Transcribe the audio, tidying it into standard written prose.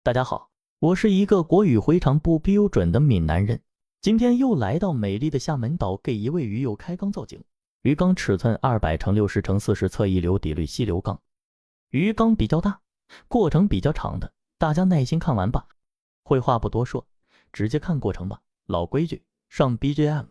大家好，我是一个国语非常不标准的闽南人，今天又来到美丽的厦门岛，给一位鱼友开缸造景。鱼缸尺寸200×60×40侧翼流底滤细流缸，鱼缸比较大，过程比较长的，大家耐心看完吧。废话不多说，直接看过程吧。老规矩，上 BGM。